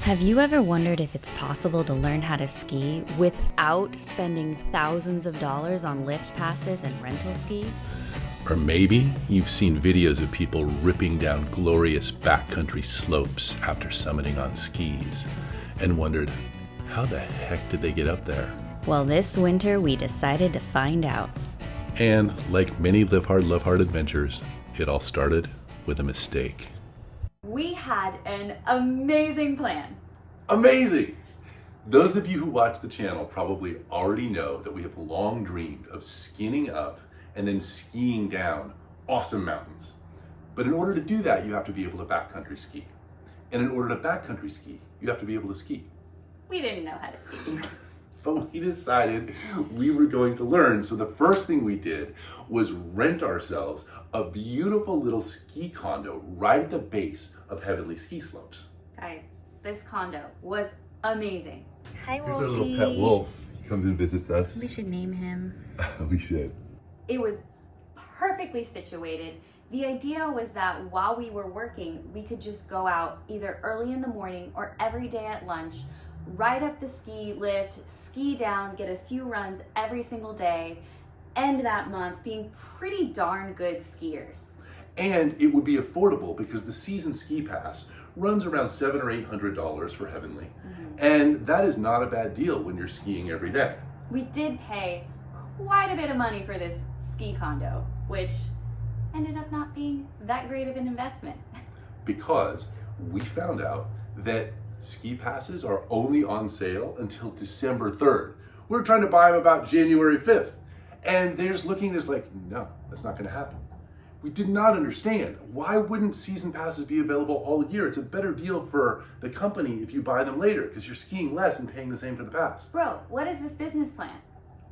Have you ever wondered if it's possible to learn how to ski without spending thousands of dollars on lift passes and rental skis? Or maybe you've seen videos of people ripping down glorious backcountry slopes after summiting on skis and wondered, how the heck did they get up there? Well, this winter we decided to find out. And like many Live Hard, Love Hard adventures, it all started with a mistake. We had an amazing plan. Amazing! Those of you who watch the channel probably already know that we have long dreamed of skinning up and then skiing down awesome mountains. But in order to do that, you have to be able to backcountry ski. And in order to backcountry ski, you have to be able to ski. We didn't know how to ski. But we decided we were going to learn. So the first thing we did was rent ourselves a beautiful little ski condo right at the base of Heavenly Ski Slopes. Guys, this condo was amazing. Hi, Wolfie. Here's our little pet wolf. He comes and visits us. We should name him. We should. It was perfectly situated. The idea was that while we were working, we could just go out either early in the morning or every day at lunch, ride up the ski lift, ski down, get a few runs every single day, end that month being pretty darn good skiers. And it would be affordable because the season ski pass runs around $700 or $800 for Heavenly. And that is not a bad deal when you're skiing every day. We did pay quite a bit of money for this ski condo, which ended up not being that great of an investment. Because we found out that ski passes are only on sale until December 3rd. We're trying to buy them about January 5th. And they're just looking at us like, no, that's not gonna happen. We did not understand. Why wouldn't season passes be available all year? It's a better deal for the company if you buy them later because you're skiing less and paying the same for the pass. Bro, what is this business plan?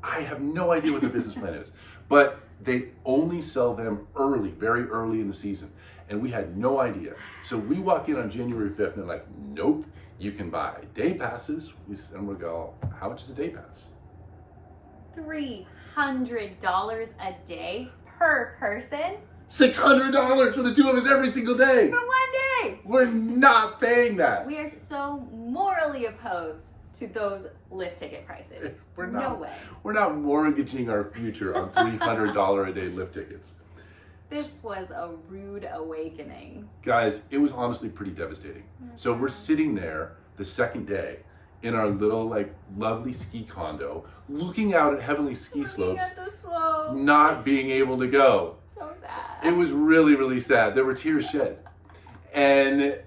I have no idea what their business plan is, but they only sell them early, very early in the season. And we had no idea. So we walk in on January 5th and they're like, nope, you can buy day passes. And we go, how much is a day pass? $300 a day per person? $600 for the two of us every single day. For one day! We're not paying that. We are so morally opposed to those lift ticket prices. No way. We're not mortgaging our future on $300 a day lift tickets. This was a rude awakening. Guys, it was honestly pretty devastating. So we're sitting there the second day in our little lovely ski condo, looking out at Heavenly Ski Slopes, At the slopes. not being able to go. So sad. It was really, really sad. There were tears shed. And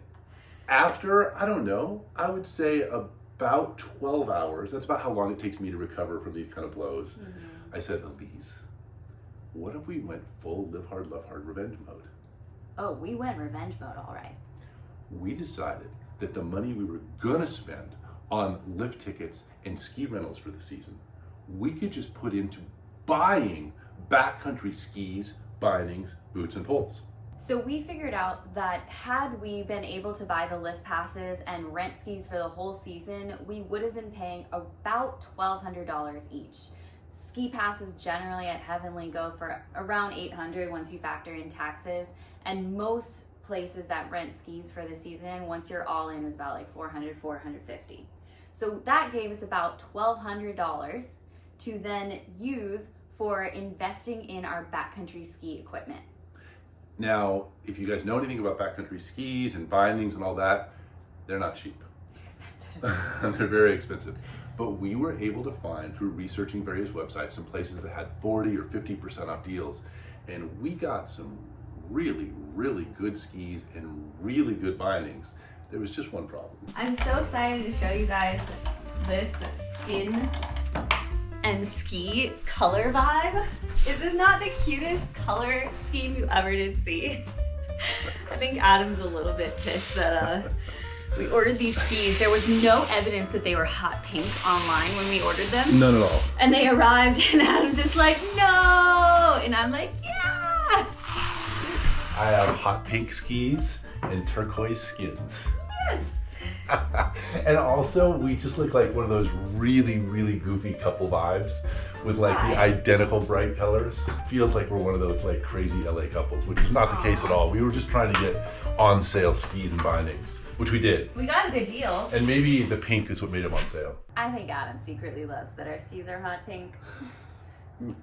after, I don't know, I would say about 12 hours, that's about how long it takes me to recover from these kind of blows. I said, Elise, what if we went full Live Hard, Love Hard revenge mode? Oh, we went revenge mode, all right. We decided that the money we were gonna spend on lift tickets and ski rentals for the season, we could just put into buying backcountry skis, bindings, boots, and poles. So we figured out that had we been able to buy the lift passes and rent skis for the whole season, we would have been paying about $1,200 each. Ski passes generally at Heavenly go for around $800 once you factor in taxes, and most places that rent skis for the season, once you're all in, is about like $400, $450. So that gave us about $1,200 to then use for investing in our backcountry ski equipment. Now, if you guys know anything about backcountry skis and bindings and all that, they're not cheap. Expensive. They're very expensive. But we were able to find, through researching various websites, some places that had 40 or 50% off deals. And we got some really, really good skis and really good bindings. There was just one problem. I'm so excited to show you guys this skin and ski color vibe. Is this not the cutest color scheme you ever did see? I think Adam's a little bit pissed that we ordered these skis. There was no evidence that they were hot pink online when we ordered them. None at all. And they arrived and Adam's just like, no! And I'm like, yeah! I have hot pink skis and turquoise skins. Yes! And also, we just look like one of those really, really goofy couple vibes with like the identical bright colors. It feels like we're one of those like crazy LA couples, which is not the case at all. We were just trying to get on sale skis and bindings, which we did. We got a good deal. And maybe the pink is what made them on sale. I think Adam secretly loves that our skis are hot pink.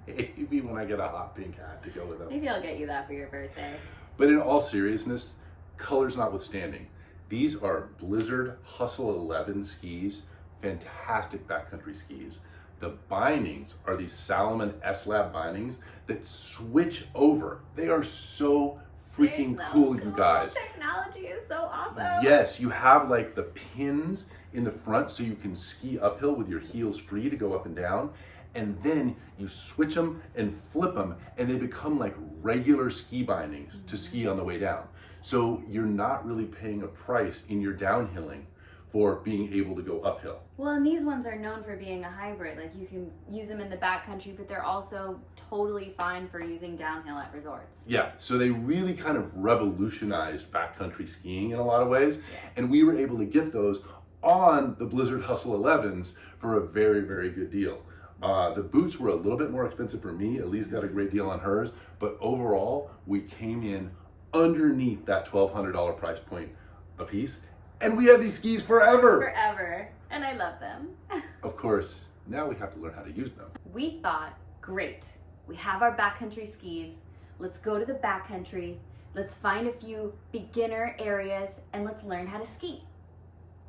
Maybe when I get a hot pink hat to go with them. Maybe I'll get you that for your birthday. But in all seriousness, colors notwithstanding, these are Blizzard Hustle 11 skis, fantastic backcountry skis. The bindings are these Salomon S-Lab bindings that switch over. They are so freaking cool, you guys. Technology is so awesome. Yes, you have like the pins in the front so you can ski uphill with your heels free to go up and down. And then you switch them and flip them and they become like regular ski bindings to ski on the way down. So you're not really paying a price in your downhilling for being able to go uphill. Well, and these ones are known for being a hybrid. Like you can use them in the backcountry, but they're also totally fine for using downhill at resorts. Yeah, so they really kind of revolutionized backcountry skiing in a lot of ways. And we were able to get those on the Blizzard Hustle 11s for a very, very good deal. The boots were a little bit more expensive for me. Elise got a great deal on hers, but overall, we came in underneath that $1,200 price point a piece, and we have these skis forever. Forever, and I love them. Of course, now we have to learn how to use them. We thought, great, we have our backcountry skis. Let's go to the backcountry. Let's find a few beginner areas, and let's learn how to ski.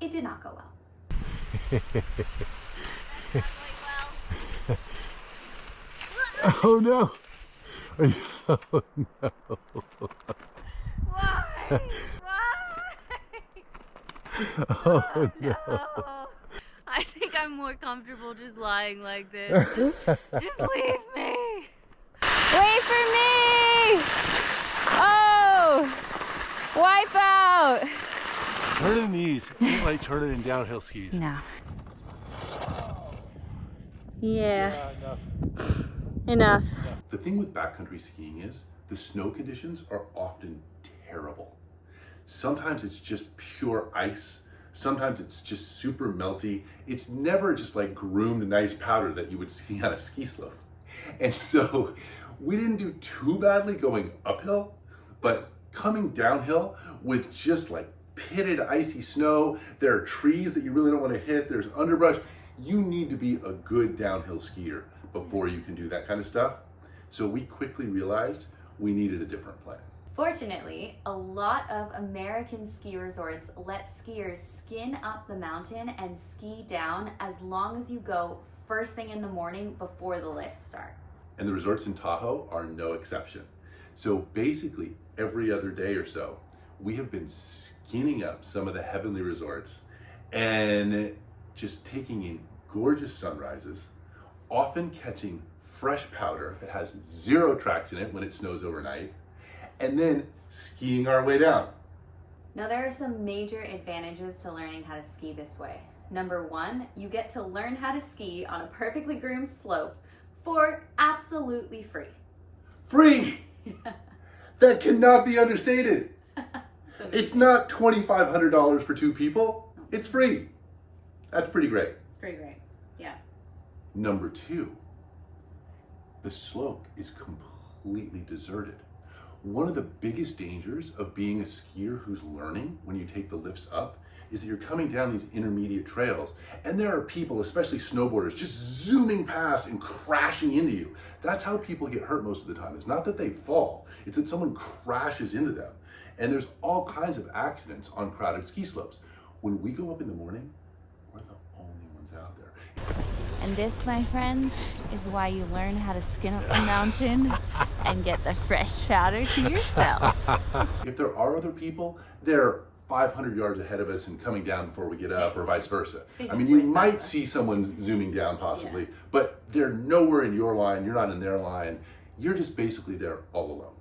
It did not go well. Oh no! Oh no! Why? Oh no! I think I'm more comfortable just lying like this. Just leave me. Wait for me! Oh! Wipe out! Turning these ain't like turning in downhill skis. No. Yeah. Enough. Enough. The thing with backcountry skiing is the snow conditions are often terrible. Sometimes it's just pure ice. Sometimes it's just super melty. It's never just like groomed nice powder that you would ski on a ski slope. And so we didn't do too badly going uphill, but coming downhill with just like pitted icy snow, there are trees that you really don't want to hit, there's underbrush. You need to be a good downhill skier before you can do that kind of stuff. So we quickly realized we needed a different plan. Fortunately, a lot of American ski resorts let skiers skin up the mountain and ski down as long as you go first thing in the morning before the lifts start. And the resorts in Tahoe are no exception. So basically, every other day or so, we have been skinning up some of the heavenly resorts and just taking in gorgeous sunrises, often catching fresh powder that has 0 tracks in it when it snows overnight, and then skiing our way down. Now there are some major advantages to learning how to ski this way. Number 1, you get to learn how to ski on a perfectly groomed slope for absolutely free. Free! That cannot be understated. It's not $2,500 for 2 people. It's free. That's pretty great. It's pretty great, yeah. Number 2, the slope is completely deserted. One of the biggest dangers of being a skier who's learning when you take the lifts up is that you're coming down these intermediate trails and there are people, especially snowboarders, just zooming past and crashing into you. That's how people get hurt most of the time. It's not that they fall, it's that someone crashes into them. And there's all kinds of accidents on crowded ski slopes. When we go up in the morning, we're the only ones out there. And this, my friends, is why you learn how to skin up the mountain and get the fresh powder to yourself. If there are other people, they're 500 yards ahead of us and coming down before we get up, or vice versa. I mean, you might see someone zooming down possibly, but they're nowhere in your line, you're not in their line. You're just basically there all alone.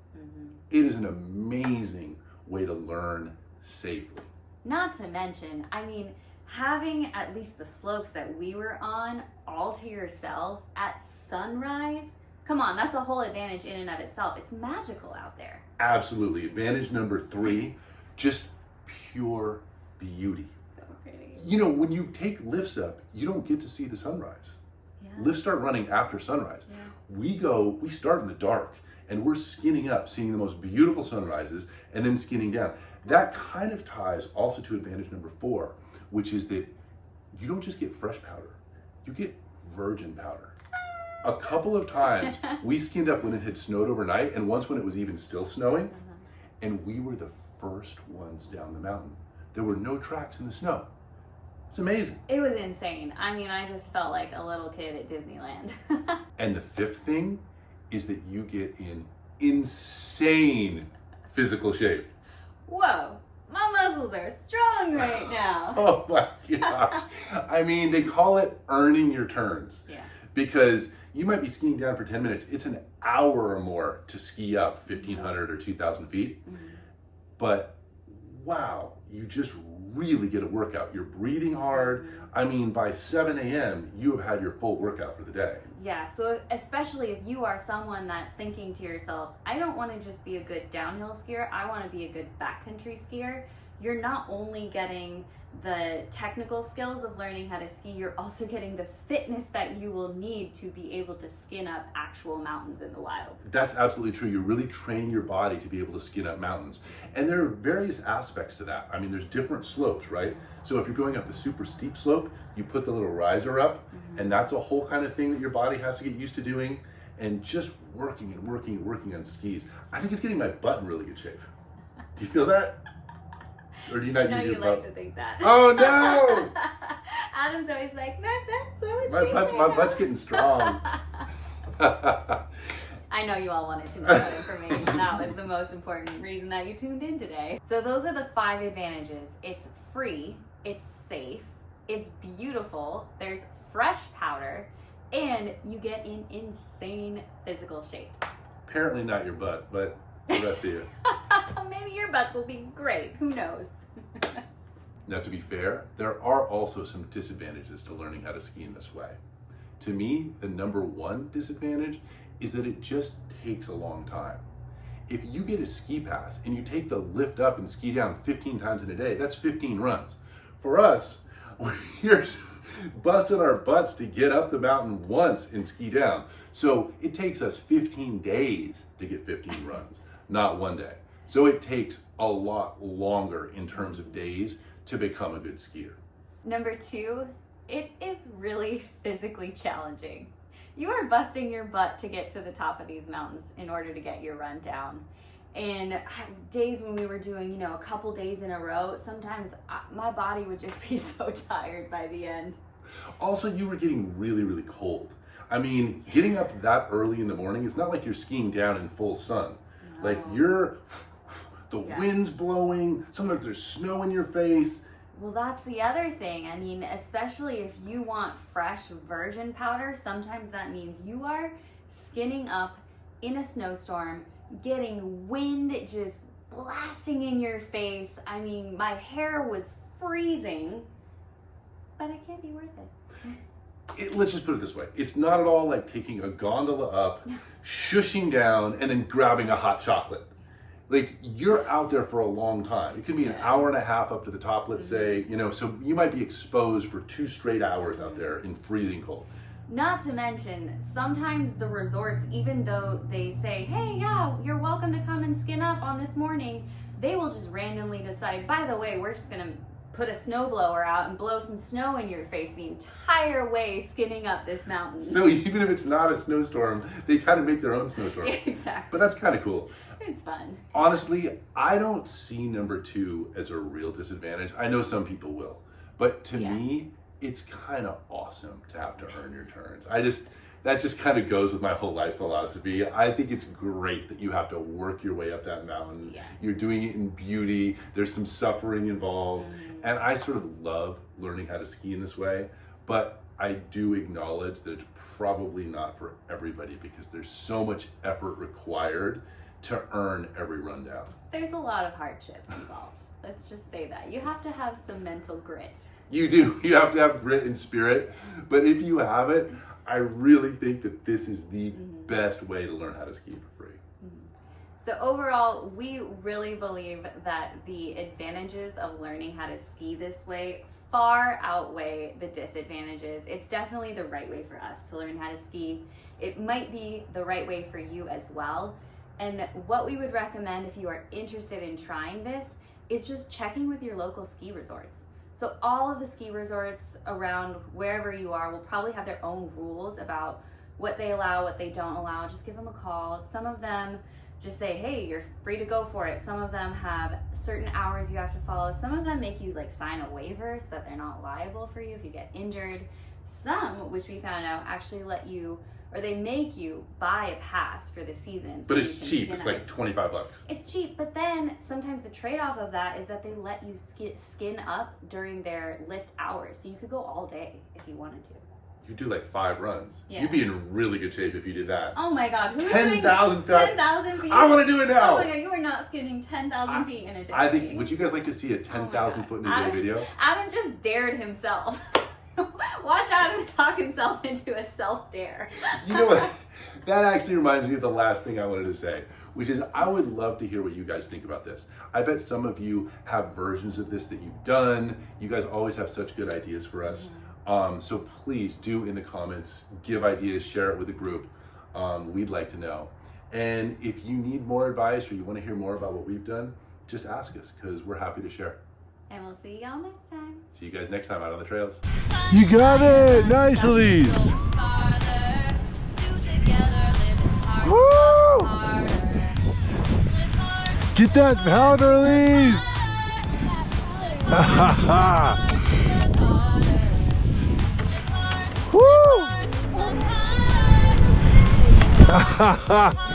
It is an amazing way to learn safely. Not to mention, I mean, having at least the slopes that we were on all to yourself at sunrise, come on, that's a whole advantage in and of itself. It's magical out there. Absolutely. Advantage number 3, just pure beauty. So pretty. you know, when you take lifts up, you don't get to see the sunrise. Yeah. Lifts start running after sunrise. Yeah. We start in the dark and we're skinning up, seeing the most beautiful sunrises and then skinning down. That kind of ties also to advantage number 4, which is that you don't just get fresh powder, you get virgin powder. A couple of times we skinned up when it had snowed overnight, and once when it was even still snowing, and we were the first ones down the mountain. There were no tracks in the snow. It's amazing. It was insane. I mean, I just felt like a little kid at Disneyland. And the 5th thing is that you get in insane physical shape. Whoa, my muscles are strong right now. Oh my gosh. I mean, they call it earning your turns. Yeah. Because you might be skiing down for 10 minutes. It's an hour or more to ski up 1,500 or 2,000 feet. But wow, you just really get a workout. You're breathing hard. I mean, by 7 a.m., you have had your full workout for the day. Yeah, so especially if you are someone that's thinking to yourself, I don't want to just be a good downhill skier, I want to be a good backcountry skier. You're not only getting the technical skills of learning how to ski, you're also getting the fitness that you will need to be able to skin up actual mountains in the wild. That's absolutely true. You're really training your body to be able to skin up mountains. And there are various aspects to that. I mean, there's different slopes, right? So if you're going up the super steep slope, you put the little riser up, and that's a whole kind of thing that your body has to get used to doing, and just working and working and working on skis. I think it's getting my butt in really good shape. Do you feel that? Or do you not use your butt? Like to think that. Oh no! Adam's always like, my butt's so My butt's getting strong. I know you all wanted to know that information. That was the most important reason that you tuned in today. So those are the 5 advantages. It's free, it's safe, it's beautiful, there's fresh powder, and you get in insane physical shape. Apparently not your butt, but the rest of you. Maybe your butts will be great, who knows? Now, to be fair, there are also some disadvantages to learning how to ski in this way. To me, the number 1 disadvantage is that it just takes a long time. If you get a ski pass and you take the lift up and ski down 15 times in a day, that's 15 runs. For us, we're busting our butts to get up the mountain once and ski down. So it takes us 15 days to get 15 runs, not 1 day. So it takes a lot longer in terms of days to become a good skier. Number 2, it is really physically challenging. You are busting your butt to get to the top of these mountains in order to get your run down. And days when we were doing, a couple days in a row, sometimes my body would just be so tired by the end. Also, you were getting really, really cold. I mean, getting up that early in the morning, it's not like you're skiing down in full sun. No. Like the wind's blowing, sometimes there's snow in your face. Well, that's the other thing. I mean, especially if you want fresh virgin powder, sometimes that means you are skinning up in a snowstorm, getting wind just blasting in your face. I mean, my hair was freezing, but it can't be worth it. Let's just put it this way. It's not at all like taking a gondola up, shushing down, and then grabbing a hot chocolate. Like, you're out there for a long time. It could be an hour and a half up to the top, let's say, so you might be exposed for 2 straight hours out there in freezing cold. Not to mention, sometimes the resorts, even though they say, hey, yeah, you're welcome to come and skin up on this morning, they will just randomly decide, by the way, we're just gonna put a snowblower out and blow some snow in your face the entire way skinning up this mountain. So even if it's not a snowstorm, they kind of make their own snowstorm. Exactly. But that's kind of cool. It's fun. Honestly, I don't see number 2 as a real disadvantage. I know some people will, but to me, it's kind of awesome to have to earn your turns. That just kind of goes with my whole life philosophy. I think it's great that you have to work your way up that mountain. Yeah. You're doing it in beauty. There's some suffering involved. And I sort of love learning how to ski in this way, but I do acknowledge that it's probably not for everybody because there's so much effort required to earn every rundown. There's a lot of hardships involved. Let's just say that. You have to have some mental grit. You do. You have to have grit and spirit. But if you have it, I really think that this is the best way to learn how to ski for free. So overall, we really believe that the advantages of learning how to ski this way far outweigh the disadvantages. It's definitely the right way for us to learn how to ski. It might be the right way for you as well. And what we would recommend if you are interested in trying this is just checking with your local ski resorts. So all of the ski resorts around wherever you are will probably have their own rules about what they allow, what they don't allow. Just give them a call. Some of them just say, hey, you're free to go for it. Some of them have certain hours you have to follow. Some of them make you like sign a waiver so that they're not liable for you if you get injured. Some, which we found out, actually let you, or they make you buy a pass for the season. But it's cheap. It's like $25. It's cheap, but then sometimes the trade-off of that is that they let you skin up during their lift hours. So you could go all day if you wanted to. You do like 5 runs. Yeah. You'd be in really good shape if you did that. Oh my God. Who's 10,000 feet. 10,000 feet? I want to do it now. Oh my God, you are not skinning 10,000 feet in a day. I think, would you guys like to see a 10,000 foot in a day video? Adam just dared himself. Watch Adam talk himself into a self-dare. You know what? That actually reminds me of the last thing I wanted to say, which is I would love to hear what you guys think about this. I bet some of you have versions of this that you've done. You guys always have such good ideas for us. So please do in the comments, give ideas, share it with the group. We'd like to know. And if you need more advice or you want to hear more about what we've done, just ask us because we're happy to share. And we'll see y'all next time. See you guys next time out on the trails. You got it! Nice, Elise! Woo! Get that powder, Elise! Ha ha ha! Woo! Ha ha ha!